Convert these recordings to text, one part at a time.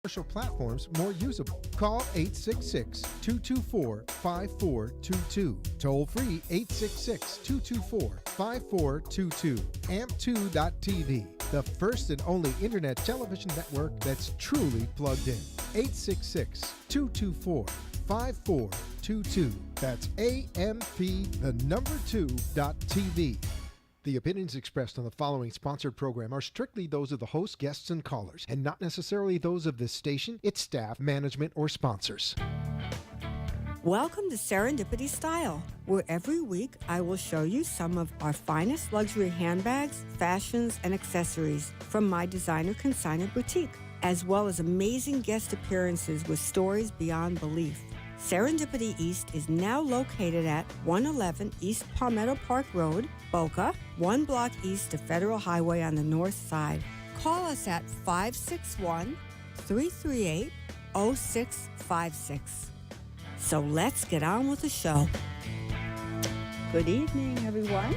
social platforms more usable. Call 866-224-5422. Toll free 866-224-5422. AMP2.tv, the first and only internet television network that's truly plugged in. 866-224-5422. That's AMP2.tv. The opinions expressed on the following sponsored program are strictly those of the host, guests, and callers, and not necessarily those of this station, its staff, management, or sponsors. Welcome to Serendipity Style, where every week I will show you some of our finest luxury handbags, fashions, and accessories from my designer Consignment boutique, as well as amazing guest appearances with stories beyond belief. Serendipity East is now located at 111 East Palmetto Park Road, Boca, 1 block east of Federal Highway on the north side. Call us at 561-338-0656. So let's get on with the show. Good evening, everyone.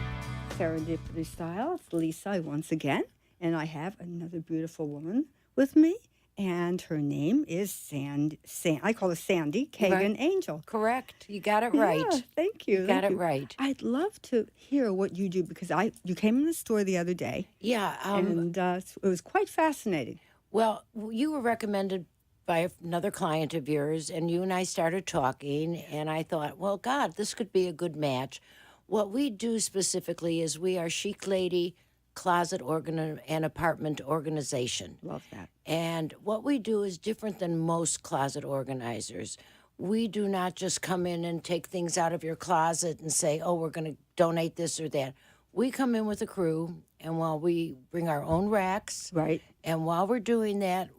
Serendipity Style. It's Lisa once again, and I have another beautiful woman with me. And her name is I call her Sandy Kagan Right. Angel. Correct. You got it right. Yeah, thank you. You got it right. I'd love to hear what you do because you came in the store the other day. Yeah. And it was quite fascinating. Well, you were recommended by another client of yours, and you and I started talking, and I thought, well, God, this could be a good match. What we do specifically is we are Chic Lady Closet and Apartment Organization. Love that. And what we do is different than most closet organizers. We do not just come in and take things out of your closet and say, oh, we're going to donate this or that. We come in with a crew, and while we bring our own racks, right, and while we're doing that,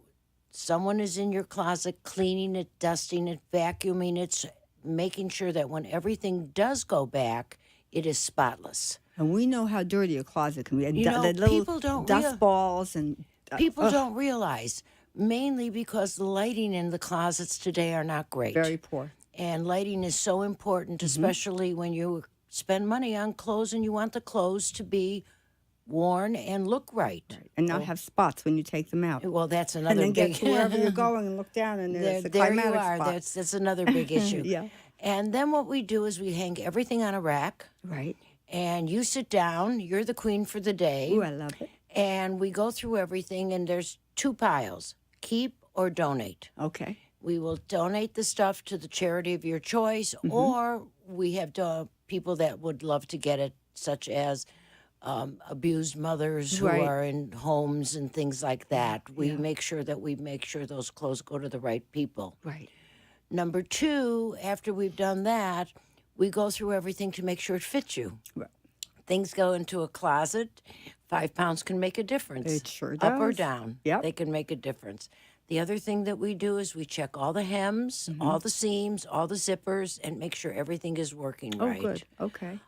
someone is in your closet cleaning it, dusting it, vacuuming it, making sure that when everything does go back, it is spotless. And we know how dirty a closet can be. You know, the little people don't dust balls and people don't realize, mainly because the lighting in the closets today are not great. Very poor. And lighting is so important, especially when you spend money on clothes and you want the clothes to be worn and look right. And not have spots when you take them out. Well, that's another and then big get to wherever you're going and look down and there's a there you climatic are. spot. That's another big issue. Yeah. And then what we do is we hang everything on a rack. Right. And you sit down. You're the queen for the day. Ooh, I love it. And we go through everything, and there's 2 piles, keep or donate. Okay. We will donate the stuff to the charity of your choice, or we have people that would love to get it, such as abused mothers who are in homes and things like that. We make sure those clothes go to the right people. Right. Number 2, after we've done that, we go through everything to make sure it fits you. Right. Things go into a closet. 5 pounds can make a difference. It sure does. Up or down. Yep. They can make a difference. The other thing that we do is we check all the hems, all the seams, all the zippers, and make sure everything is working right. Oh, good. Okay.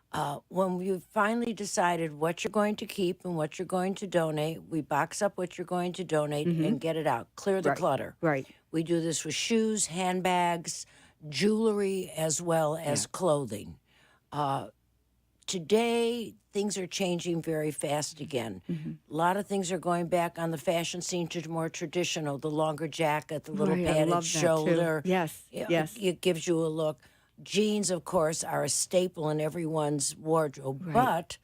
When you've finally decided what you're going to keep and what you're going to donate, we box up what you're going to donate and get it out. Clear the clutter. Right. We do this with shoes, handbags, jewelry, as well as clothing. Today, things are changing very fast again. A lot of things are going back on the fashion scene to more traditional, the longer jacket, the little padded shoulder. Yes, yes. It gives you a look. Jeans, of course, are a staple in everyone's wardrobe, but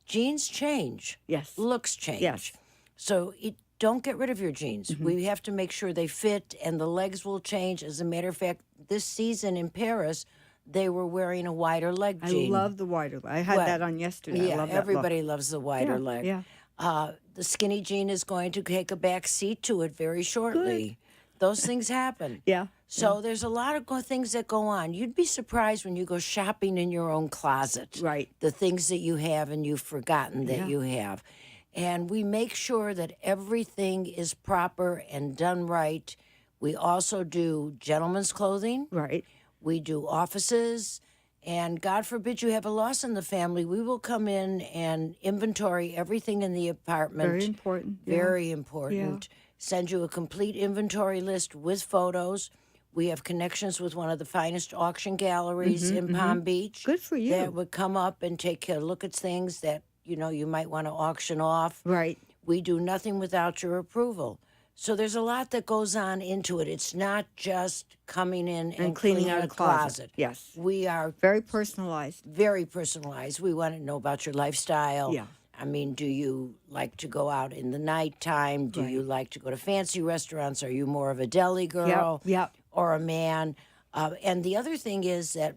jeans change. Yes. Looks change. Yes. So don't get rid of your jeans. We have to make sure they fit, and the legs will change. As a matter of fact, this season in Paris, they were wearing a wider leg jean. I love the wider leg. I had that on yesterday. Yeah, I love that everybody look. loves the wider leg. Yeah. The skinny jean is going to take a back seat to it very shortly. Those things happen. Yeah. So there's a lot of things that go on. You'd be surprised when you go shopping in your own closet. Right. The things that you have and you've forgotten that you have. And we make sure that everything is proper and done right. We also do gentlemen's clothing. Right. We do offices, and God forbid you have a loss in the family, we will come in and inventory everything in the apartment. Very important. Very important. Send you a complete inventory list with photos. We have connections with one of the finest auction galleries in Palm Beach. Good for you. That would come up and take a look at things that, you might want to auction off. Right. We do nothing without your approval. So there's a lot that goes on into it. It's not just coming in and cleaning out a a closet. Yes. We are Very personalized. very personalized. We want to know about your lifestyle. Yeah. I mean, do you like to go out in the nighttime? Do you like to go to fancy restaurants? Are you more of a deli girl Yep. or a man? And the other thing is that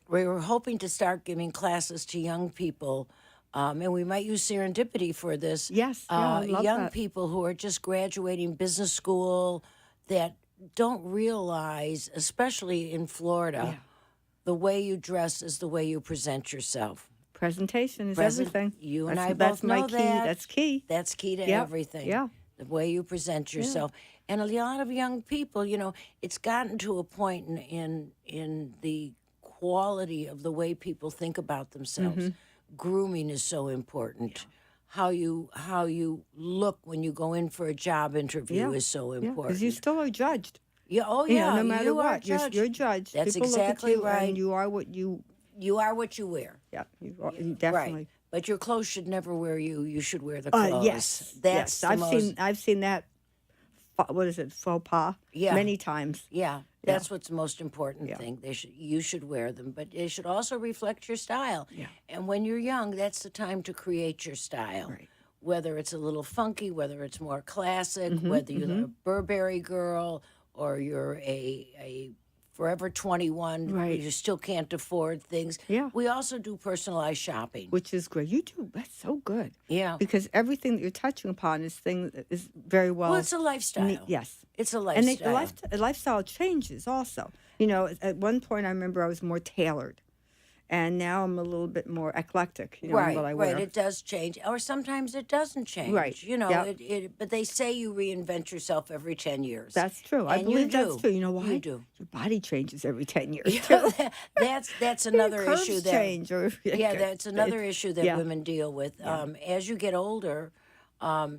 we were hoping to start giving classes to young people, and we might use Serendipity for this. Yes, yeah, I love young that. people who are just graduating business school that don't realize, especially in Florida, the way you dress is the way you present yourself. Presentation is everything. You and That's- I that's both know my key. that. That's key. That's key to Yep, everything. yeah. The way you present yourself. And a lot of young people, it's gotten to a point in the quality of the way people think about themselves. Grooming is so important. How you look when you go in for a job interview is so important. Because you still are judged. Yeah, oh You know, yeah, no matter you are what, you're judged. That's People exactly look at you right. and you are what you. You are what you wear. Yeah, you definitely. Right. But your clothes should never wear you. You should wear the clothes. Yes, That's the I've seen that. What is it? Faux pas. Yeah. Many times. Yeah, that's what's the most important thing. You should wear them, but they should also reflect your style. Yeah. And when you're young, that's the time to create your style. Right. Whether it's a little funky, whether it's more classic, Mm-hmm, whether you're a Burberry girl or you're a Forever 21, Right. you still can't afford things. Yeah. We also do personalized shopping. Which is great. You do. That's so good. Yeah. Because everything that you're touching upon is very well. Well, it's a lifestyle. Yes. It's a And lifestyle. the lifestyle changes also. At one point I remember I was more tailored, and now I'm a little bit more eclectic. In what I wear. Right. It does change, or sometimes it doesn't change. Right. Yep. But they say you reinvent yourself every 10 years. That's true. I And believe you that's do. true. You know why? You do. Your body changes every 10 years. too. That's Your another curves issue that. change. That's another issue that yeah. women deal with. As you get older,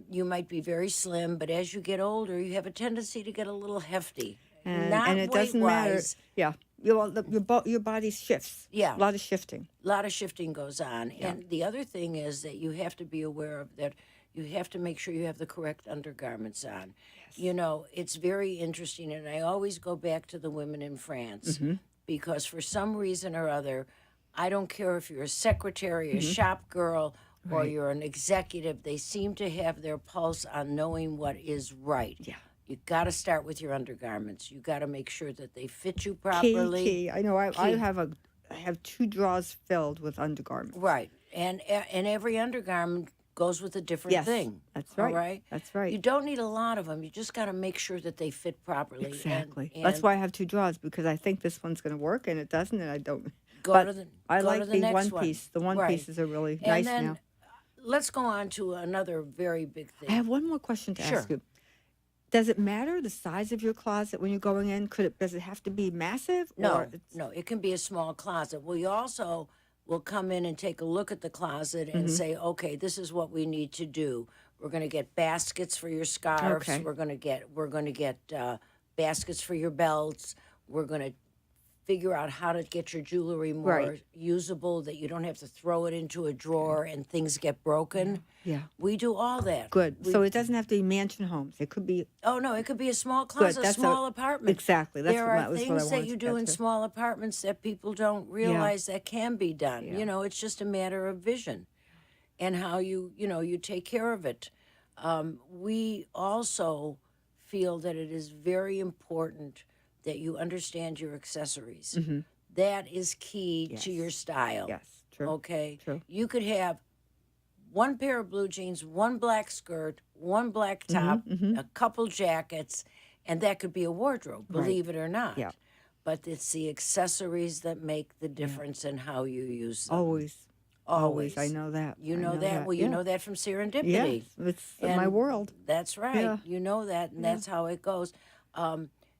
you might be very slim, but as you get older, you have a tendency to get a little hefty. Not and it doesn't matter. weight-wise. Yeah. Your body shifts. Yeah. A lot of shifting. A lot of shifting goes on. And the other thing is that you have to be aware of that. You have to make sure you have the correct undergarments on. It's very interesting. And I always go back to the women in France because for some reason or other, I don't care if you're a secretary, a shop girl, or you're an executive, they seem to have their pulse on knowing what is right. Yeah. You got to start with your undergarments. You got to make sure that they fit you properly. Key. I know. I have 2 drawers filled with undergarments. Right. And every undergarment goes with a different thing. That's right. All right? That's right. You don't need a lot of them. You just got to make sure that they fit properly. Exactly. And That's why I have 2 drawers, because I think this one's going to work and it doesn't, and I don't. Go but to the I go like to the the next one piece. The one Right. pieces are really And nice then now. let's go on to another very big thing. I have one more question to ask you. Does it matter the size of your closet when you're going in? Does it have to be massive? No, it can be a small closet. We also will come in and take a look at the closet and say, okay, this is what we need to do. We're going to get baskets for your scarves. Okay. We're going to get baskets for your belts. We're going to figure out how to get your jewelry more usable, that you don't have to throw it into a drawer and things get broken. Yeah. We do all that. Good. So it doesn't have to be mansion homes. It could be. Oh no, it could be a small closet, a That's small apartment. Exactly. That's there what, are that was things what I that wanted you to do get in to. small apartments that people don't realize that can be done. Yeah. It's just a matter of vision and how you take care of it. We also feel that it is very important that you understand your accessories. That is key to your style. Yes. True. Okay. True. You could have one pair of blue jeans, one black skirt, one black top, a couple jackets, and that could be a wardrobe, believe it or not. Yeah. But it's the accessories that make the difference in how you use them. Always. I know that. You know that? Well, you know that from Serendipity. Yes. It's my And world. That's right. Yeah. You know that, and that's how it goes.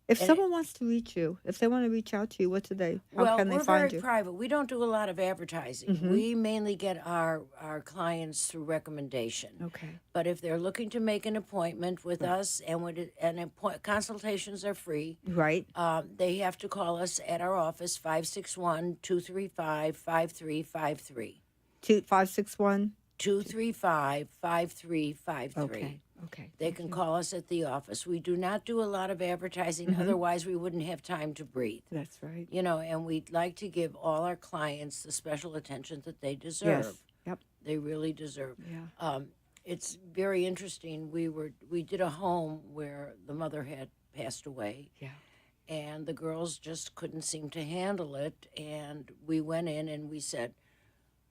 If someone wants to reach you, if they want to reach out to you, what do they? How can they we're find very you? private. We don't do a lot of advertising. We mainly get our clients through recommendation. Okay. But if they're looking to make an appointment with us, consultations are free, Right. they have to call us at our office, 561-235-5353. 561. 235-5353. Okay. Okay. They can call us at the office. We do not do a lot of advertising, otherwise we wouldn't have time to breathe. That's right. You know, and we'd like to give all our clients the special attention that they deserve. Yes. Yep. They really deserve. Yeah. It's very interesting. We did a home where the mother had passed away. Yeah. And the girls just couldn't seem to handle it. And we went in and we said,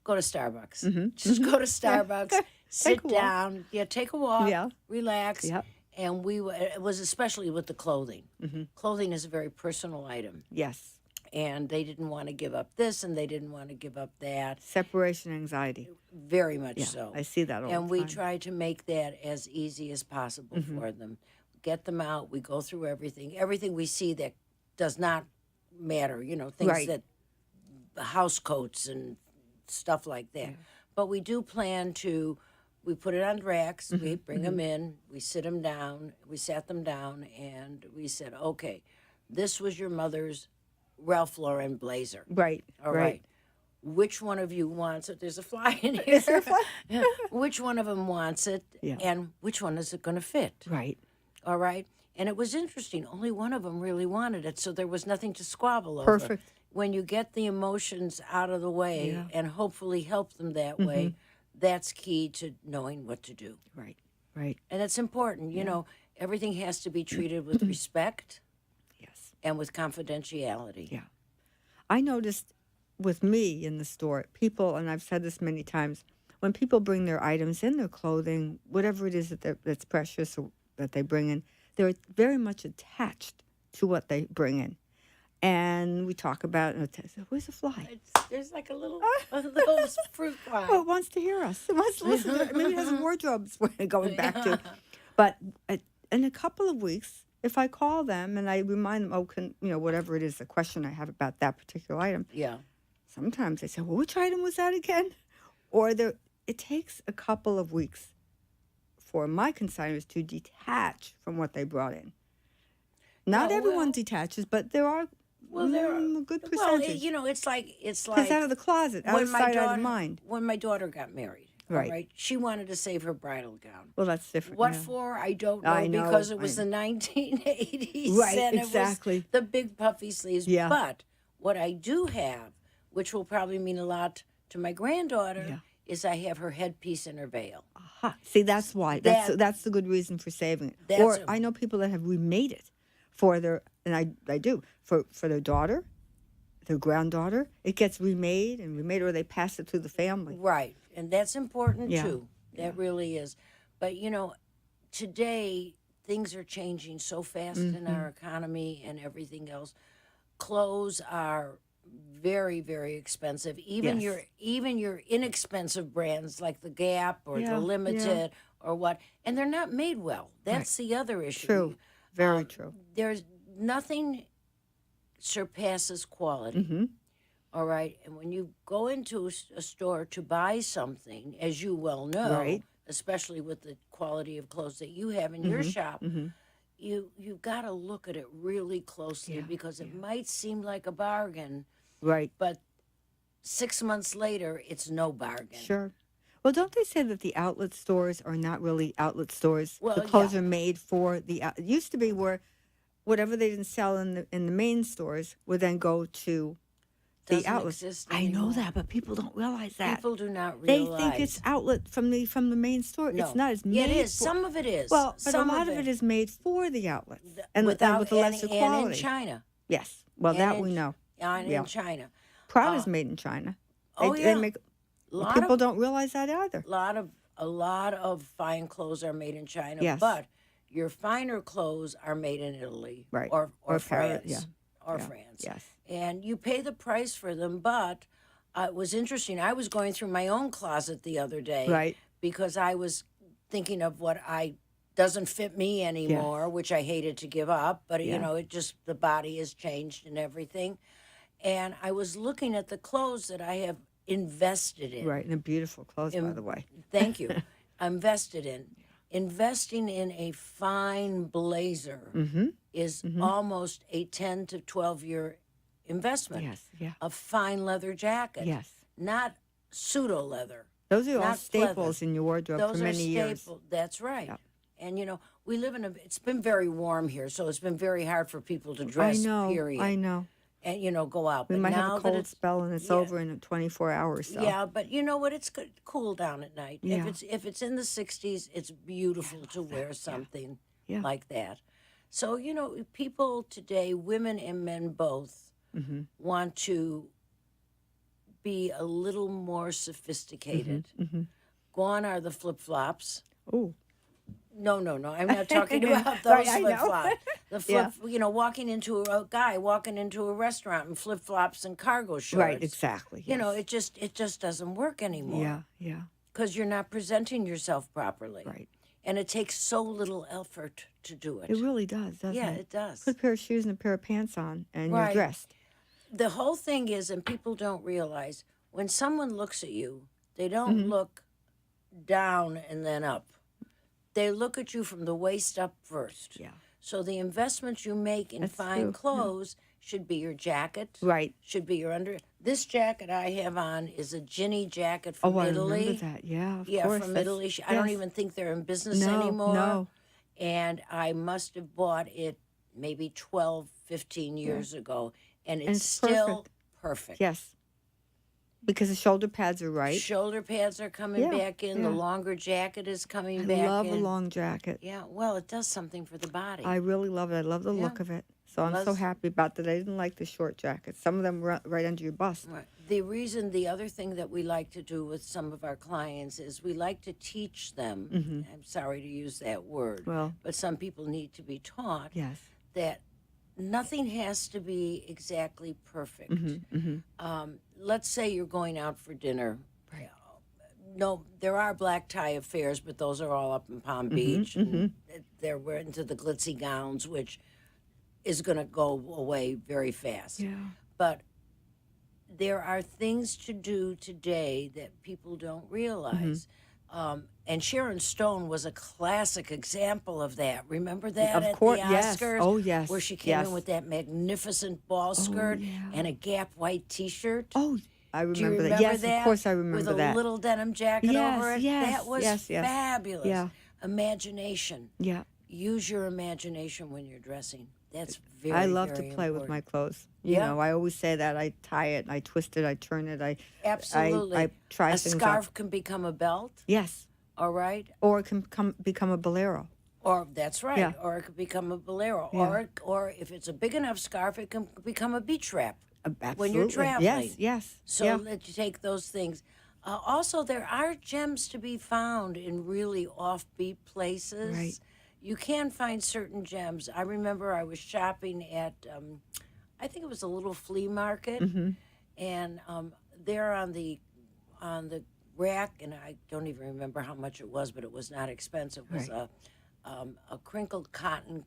go to Starbucks. Just go to Starbucks, sit Take a walk. down. Yeah, take a walk, Yeah. relax. Yep. And it was especially with the clothing. Clothing is a very personal item. Yes. And they didn't want to give up this and they didn't want to give up that. Separation anxiety. Very much Yeah, so. I see that all And the we time. try to make that as easy as possible for them. Get them out. We go through everything. Everything we see that does not matter, you know, things Right. that house coats and stuff like that. But we do plan to, we put it on racks, we bring them in, we sit them down, we sat them down, and we said, okay, this was your mother's Ralph Lauren blazer. Right. All right. Which one of you wants it? There's a fly in here. Is there a fly? Which one of them wants it? Yeah. And which one is it going to fit? Right. All right. And it was interesting. Only one of them really wanted it, so there was nothing to squabble over. Perfect. When you get the emotions out of the way Yeah. and hopefully help them that way, that's key to knowing what to do. Right. Right. And it's important. You know, everything has to be treated with respect Yes. and with confidentiality. Yeah. I noticed with me in the store, people, and I've said this many times, when people bring their items in, their clothing, whatever it is that's precious or that they bring in, they're very much attached to what they bring in. And we talk about, where's the fly? There's like a little fruit fly. Oh, it wants to hear us. It wants to listen to it. Maybe it has wardrobes we're going back to. But in a couple of weeks, if I call them and I remind them, whatever it is, the question I have about that particular item, Yeah. sometimes they say, well, which item was that again? Or it takes a couple of weeks for my consignors to detach from what they brought in. Not everyone detaches, but there are a good percentage. Well, it's like It's out of the closet, out of sight, out of mind. When my daughter got married, Right. all right, she wanted to save her bridal gown. Well, that's different. What yeah. for? I don't know, I know, because it I was the 1980s. Right, and exactly. It was the big puffy sleeves. Yeah. But what I do have, which will probably mean a lot to my granddaughter, is I have her headpiece and her veil. Aha. See, that's why. That's the good reason for saving it. Or I know people that have remade it for their, and I do, for their daughter, their granddaughter. It gets remade, or they pass it to the family. Right. And that's important Yeah. too. That really is. But today things are changing so fast in our economy and everything else. Clothes are very, very expensive. Even your inexpensive brands like the Gap or the Limited or what, and they're not made well. That's the other issue. True. Very true. There's nothing surpasses quality. All right. And when you go into a store to buy something, as you well know, Right. especially with the quality of clothes that you have in your shop, you've got to look at it really closely because it might seem like a bargain, Right. but 6 months later, it's no bargain. Sure. Well, don't they say that the outlet stores are not really outlet stores? Well, the clothes are made for the. It used to be where whatever they didn't sell in the main stores would then go to the Doesn't outlets. exist I know anymore. that, but people don't realize that. People do not They realize. think it's outlet from the main store. No. It's not. It's made. Yeah, it is. For, Some of it is. well, but Some a lot of it is made for the outlets and with without the lesser and quality. in China. Yes. Well, And that in- we know. And Yeah. in China. Prada's made in China. They, Oh, they yeah. make, Lot people of- don't realize that either. A lot of fine clothes are made in China, Yes. but your finer clothes are made in Italy Right. or Or France. Paris, yeah. Or Yeah. France. Yes. And you pay the price for them, but it was interesting. I was going through my own closet the other day Right. because I was thinking of what doesn't fit me anymore, which I hated to give up, but it just the body has changed and everything. And I was looking at the clothes that I have invested in. Right. And they're beautiful clothes, by the way. Thank you. Invested in. Investing in a fine blazer is almost a 10 to 12-year investment. Yes. Yeah. A fine leather jacket. Yes. Not pseudo leather. Those are all Not staples pleather. in your wardrobe Those for are many years. staple. That's right. Yep. And, we live it's been very warm here, so it's been very hard for people to dress, period. I know. And, go out. We But might now have a that cold it's, spell and it's yeah, over in 24 hours. So. yeah, but you know what? It's good, cool down at night. Yeah. If it's in the 60s, it's beautiful to wear something Yeah. like that. So, people today, women and men both, want to be a little more sophisticated. Gone are the flip-flops. Oh. No. I'm not talking about those Right, I know. flip-flops. The flip, walking into a restaurant in flip-flops and cargo shorts. Right, exactly. Yes. It just doesn't work anymore. Yeah. Because you're not presenting yourself properly. Right. And it takes so little effort to do it. It really does, doesn't it? it does. Put a pair of shoes and a pair of pants on, and you're Right. dressed. The whole thing is, and people don't realize, when someone looks at you, they don't look down and then up. They look at you from the waist up first. Yeah. So the investments you make in That's fine true. clothes should be your jacket. Right. Should be your under. This jacket I have on is a Ginny jacket from Italy. I remember that. Yeah, of Yeah, course. from That's- Italy. I don't yes. even think they're in business No, anymore. no. And I must have bought it maybe 12, 15 years ago. And it's it's still perfect. Yes. Because the shoulder pads are right. Shoulder pads are coming Yeah, back in. The yeah. longer jacket is coming I back love in. a long jacket. Yeah, well, it does something for the body. I really love it. I love the look of it. So I'm so Let's- happy about that. I didn't like the short jackets. Some of them were right under your bust. Right. The other thing that we like to do with some of our clients is we like to teach them. I'm sorry to use that word, Well, but some people need to be taught yes. that nothing has to be exactly perfect. Let's say you're going out for dinner. No, there are black tie affairs, but those are all up in Palm Beach. And they're wearing into the glitzy gowns, which is going to go away very fast. Yeah. But there are things to do today that people don't realize. And Sharon Stone was a classic example of that. Remember that Of at course, the yes. Oscars? Oh, yes, Where she came yes. in with that magnificent ball skirt and a Gap white T-shirt. Oh, I remember, Do you remember that. Yes, that? of course I remember with that. a little denim jacket Yes, over it. yes, That was yes. fabulous. Yeah. Imagination. Yeah. Use your imagination when you're dressing. That's very, I love very to play with important. my clothes. You Yeah. know, I always say that. I tie it, I twist it, I turn it, I Absolutely. I try a things scarf out. can become a belt, Yes. all right? Or it can become a bolero. Or that's right. Yeah. Or it could become a bolero. Yeah. Or if it's a big enough scarf, it can become a beach wrap Absolutely. when you're traveling. Yes. So yeah. let you take those things. Also, there are gems to be found in really offbeat places. Right. You can find certain gems. I remember I was shopping at, I think it was a little flea market, and there on the rack, and I don't even remember how much it was, but it was not expensive. It was a crinkled cotton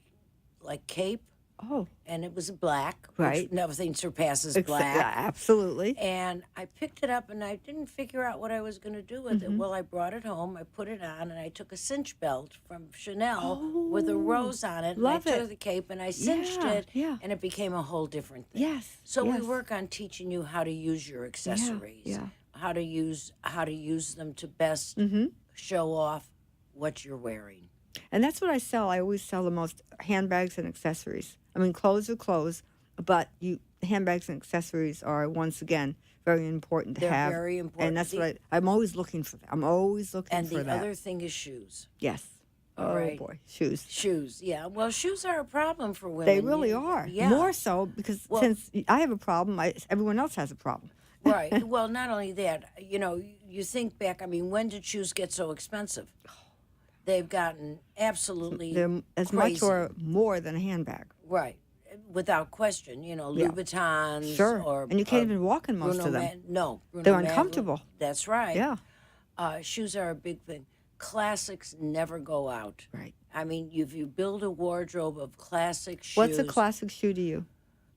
like cape, Oh, and it was black. Right. Which nothing surpasses yeah, black. absolutely. And I picked it up, and I didn't figure out what I was going to do with it. Well, I brought it home, I put it on, and I took a cinch belt from Chanel with a rose on it. love and I it. took the cape, and I cinched it, yeah. and it became a whole different thing. Yes. So yes. we work on teaching you how to use your accessories, yeah. how to use them to best show off what you're wearing. And that's what I sell. I always sell the most handbags and accessories. I mean, clothes are clothes, but handbags and accessories are, once again, very important to They're have. very important. And that's what I'm always looking for. I'm always looking And for the that. other thing is shoes. Yes. All Oh, right. boy. Shoes. Shoes, yeah. Well, shoes are a problem for women. They really are. Yeah. More so because since I have a problem, everyone else has a problem. Right. Well, not only that, you think back, I mean, when did shoes get so expensive? They've gotten absolutely They're as crazy. much or more than a handbag. Right. Without question, Louboutins. Sure. Or, And you can't or even walk in most Bruno of them. No. Bruno They're Magdalene. uncomfortable. That's right. Yeah. Shoes are a big thing. Classics never go out. Right. I mean, if you build a wardrobe of classic shoes. What's a classic shoe to you?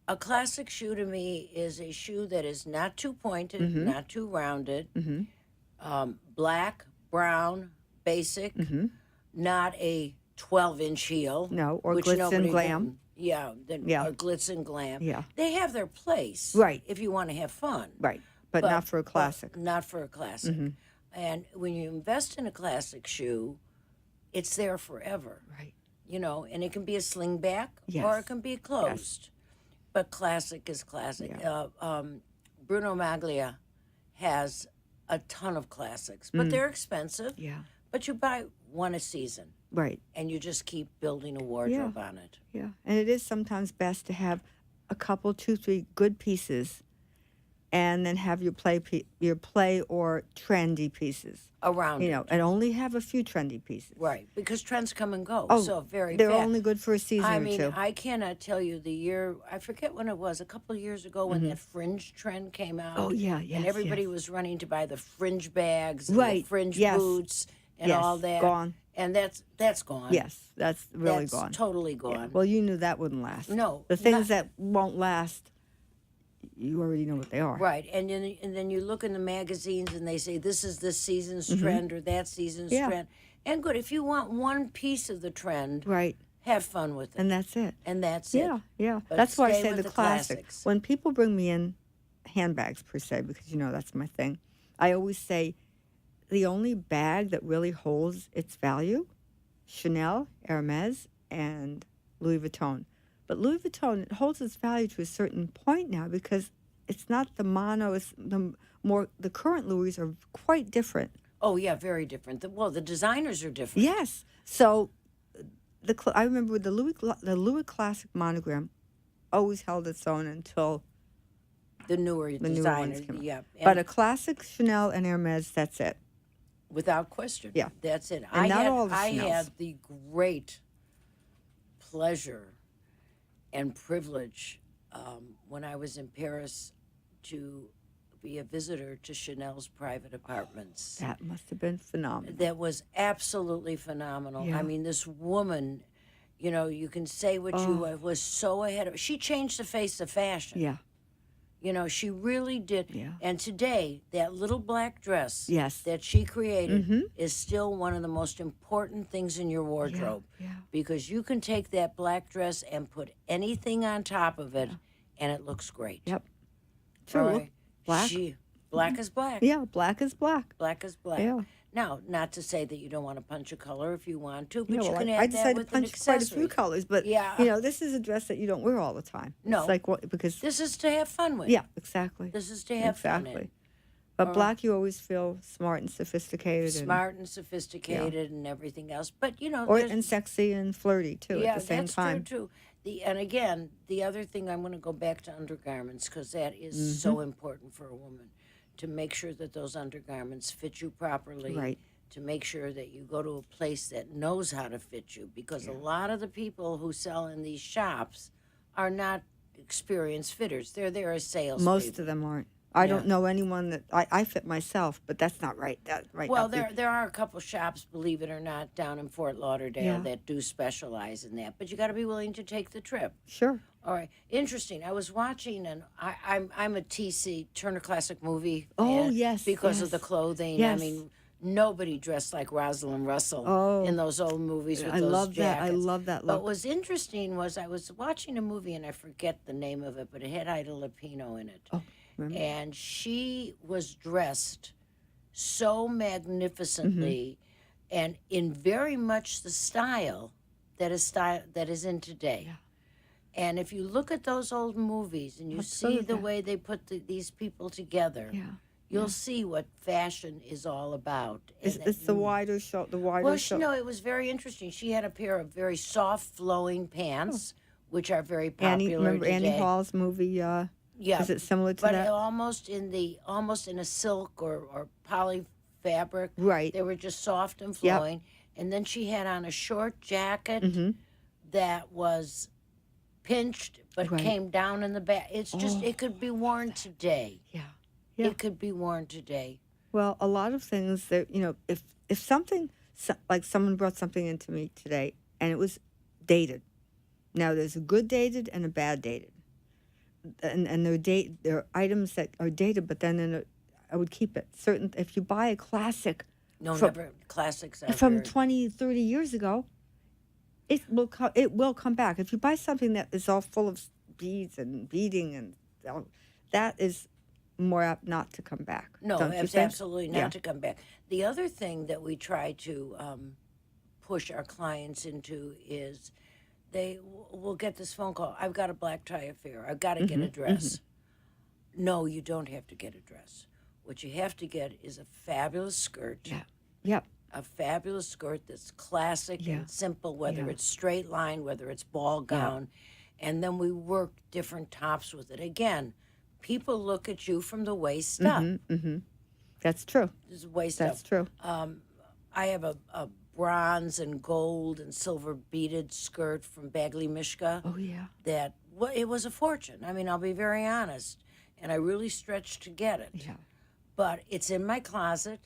A classic shoe to me is a shoe that is not too pointed, not too rounded, black, brown, basic, not a 12-inch heel. No, or which glitz and nobody glam. can- Yeah, Yeah. or glitz and glam. Yeah. They have their place. Right. If you want to have fun. Right. But not for a classic. Not for a classic. And when you invest in a classic shoe, it's there forever. Right. And it can be a slingback Yes. or it can be closed. But classic is classic. Yeah. Bruno Maglia has a ton of classics, but they're expensive. Yeah. But you buy one a season, Right. and you just keep building a wardrobe on it. Yeah. And it is sometimes best to have a couple, 2, 3 good pieces, and then have your play or trendy pieces Around it. and only have a few trendy pieces. Right, because trends come and go. Oh, so very they're fast. only good for a season I or mean, two. I cannot tell you the year. I forget when it was. A couple of years ago, when that fringe trend came out. Oh, yeah, yes, and everybody yes. was running to buy the fringe bags, and Right, the fringe yes. boots, and Yes, all that. gone. And that's gone. Yes, that's really that's gone. Totally Yeah. gone. Well, you knew that wouldn't last. No, The things not- that won't last, you already know what they are. Right, and then you look in the magazines and they say this is this season's trend or that season's Yeah. trend. And good, if you want one piece of the trend, Right. have fun with it, And that's it. and that's Yeah, it. yeah. But That's why I stay say with the the classic. classics. When people bring me in handbags, per se, because that's my thing, I always say the only bag that really holds its value, Chanel, Hermes, and Louis Vuitton. But Louis Vuitton, it holds its value to a certain point now because it's not the mono, it's the current Louis are quite different. Oh yeah, very different. The designers are different. Yes. So I remember the Louis Classic monogram always held its own until The newer the newer designers, ones came out. yeah. But a classic Chanel and Hermes, that's it. Without question. Yeah. That's it. And not all the I Chanels. had the great pleasure and privilege when I was in Paris to be a visitor to Chanel's private apartments. That must have been phenomenal. That was absolutely phenomenal. Yeah. I mean, this woman, you can say what you was so ahead of. She changed the face of fashion. Yeah. She really did. Yeah. And today, that little black dress Yes. that she created is still one of the most important things in your wardrobe. Yeah. Because you can take that black dress and put anything on top of it, and it looks great. Yep. All True. right? Black. Black is black. Yeah, black is black. Black is black. Yeah. Now, not to say that you don't want to punch a color if you want to, but Yeah, you well, can I add that decided to with an punch quite a accessory. few colors, but Yeah. this is a dress that you don't wear all the time. No. It's like because This is to have fun with. yeah, exactly. This is to have fun exactly. in. But black, you always feel smart and sophisticated, Smart and sophisticated and everything else. But, and there's- sexy and flirty too yeah, at the same that's time. true too. And again, the other thing, I'm going to go back to undergarments because that is so important for a woman, to make sure that those undergarments fit you properly. Right. To make sure that you go to a place that knows how to fit you, because a lot of the people who sell in these shops are not experienced fitters. They're there as salespeople. Most of them aren't. I don't know anyone that I fit myself, but that's not right. Well, now. there are a couple shops, believe it or not, down in Fort Lauderdale Yeah. that do specialize in that. But you got to be willing to take the trip. Sure. All right, interesting. I was watching, and I'm a TC Turner Classic Movie. Oh, fan yes, because of yes. the clothing. Yes. I mean, nobody dressed like Rosalind Russell Oh. in those old movies with I those love that. I jackets. love that But look. what was interesting was I was watching a movie, and I forget the name of it, but it had Ida Lupino in it. Oh, remember? And she was dressed so magnificently Mm-hmm. and in very much the style that is in today. Yeah. And if you look at those old movies and you see the Absolutely. way they put these people together, Yeah. you'll see what fashion is all about. It's And the wider show. The wider well, show. it was very interesting. She had a pair of very soft flowing pants, which are very popular Remember today. Annie Hall's movie? Yeah, Is it similar to but that? almost in a silk or poly fabric. Right. They were just soft and Yep. flowing. And then she had on a short jacket Mm-hmm. that was pinched but Right. came down in the back. It's just it could be worn today. Yeah. Yeah. It could be worn today. Well, a lot of things that if something like someone brought something into me today and it was dated. Now there's a good dated and a bad dated, and there are items that are dated, but then I would keep it. If you buy a classic No, From- never classics I've from heard. 20, 30 years ago, it will come back. If you buy something that is all full of beads and beading and that is more apt not to come back. No, don't you it's think? absolutely not Yeah. to come back. The other thing that we try to push our clients into is they will get this phone call. I've got a black tie affair. I've got to get a dress. No, you don't have to get a dress. What you have to get is a fabulous skirt. Yeah. Yep. A fabulous skirt that's classic and simple, whether it's straight line, whether it's ball gown. And then we work different tops with it. Again, people look at you from the waist up. That's true. This is waist That's up. true. I have a bronze and gold and silver beaded skirt from Bagley Mishka. Oh, yeah. That it was a fortune. I mean, I'll be very honest. And I really stretched to get it. Yeah. But it's in my closet,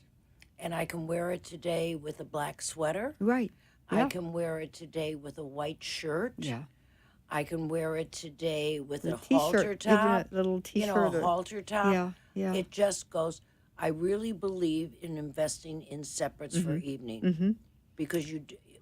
and I can wear it today with a black sweater. Right. Yeah. I can wear it today with a white shirt. Yeah. I can wear it today with a T-shirt, halter top. even a little T-shirt. You know, a halter top. Yeah, yeah. It just goes. I really believe in investing in separates for evening because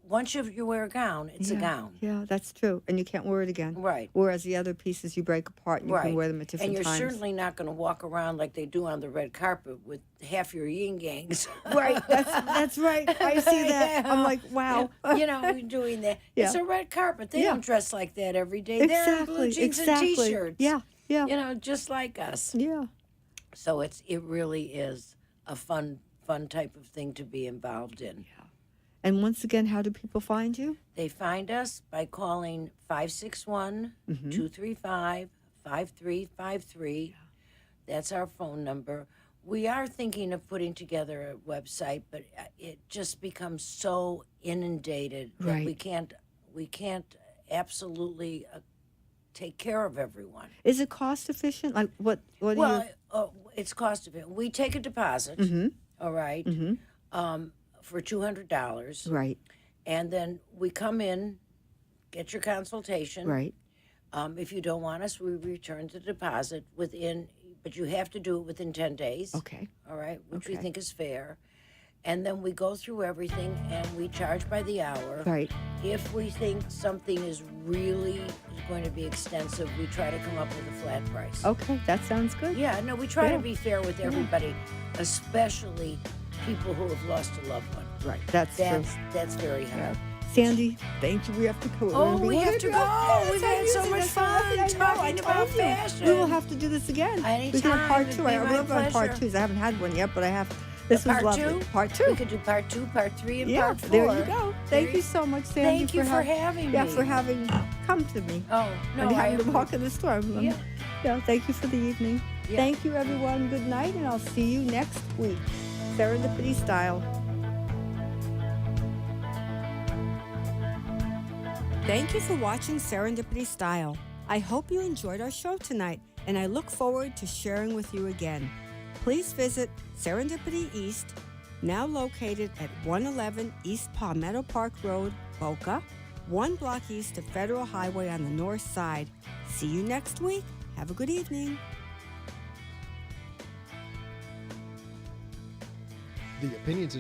once you wear a gown, it's a gown. Yeah, that's true. And you can't wear it again. Right. Whereas the other pieces you break apart and you can wear them at different times. And you're times. certainly not going to walk around like they do on the red carpet with half your yin yangs. Right. That's right. I see that. I'm like, wow. You know, we're doing that. Yeah. It's a red carpet. They don't dress like that every day. They're in blue jeans and T-shirts. Yeah. Yeah. You know, just like us. Yeah. So it really is a fun type of thing to be involved in. Yeah. And once again, how do people find you? They find us by calling 561-235-5353. That's our phone number. We are thinking of putting together a website, but it just becomes so inundated that we can't absolutely take care of everyone. Is it cost efficient? Like what do you... It's cost efficient. We take a deposit, all right, for $200. Right. And then we come in, get your consultation. Right. If you don't want us, we return the deposit but you have to do it within 10 days. Okay. All right, which we think is fair. And then we go through everything and we charge by the hour. Right. If we think something is going to be extensive, we try to come up with a flat price. Okay, that sounds good. Yeah, no, we try to be fair with everybody, especially people who have lost a loved one. Right. That's true. That's very hard. Sandy, thank you. We have to go. We have to go. We've had so much fun talking about fashion. We will have to do this again. Anytime. We can have part two. I love pleasure. part twos. I haven't had one yet, but I have. This was lovely. Part two. We could do part 2, part 3, and part 4. There you go. Thank you so much, Sandy. Thank you for having me. Yeah, for having come to me. Oh, no, and having to walk in the storm. Yeah, thank you for the evening. Yeah. Thank you, everyone. Good night, and I'll see you next week. Serendipity Style. Thank you for watching Serendipity Style. I hope you enjoyed our show tonight, and I look forward to sharing with you again. Please visit Serendipity East, now located at 111 East Palmetto Park Road, Boca, 1 block east of Federal Highway on the north side. See you next week. Have a good evening. The opinions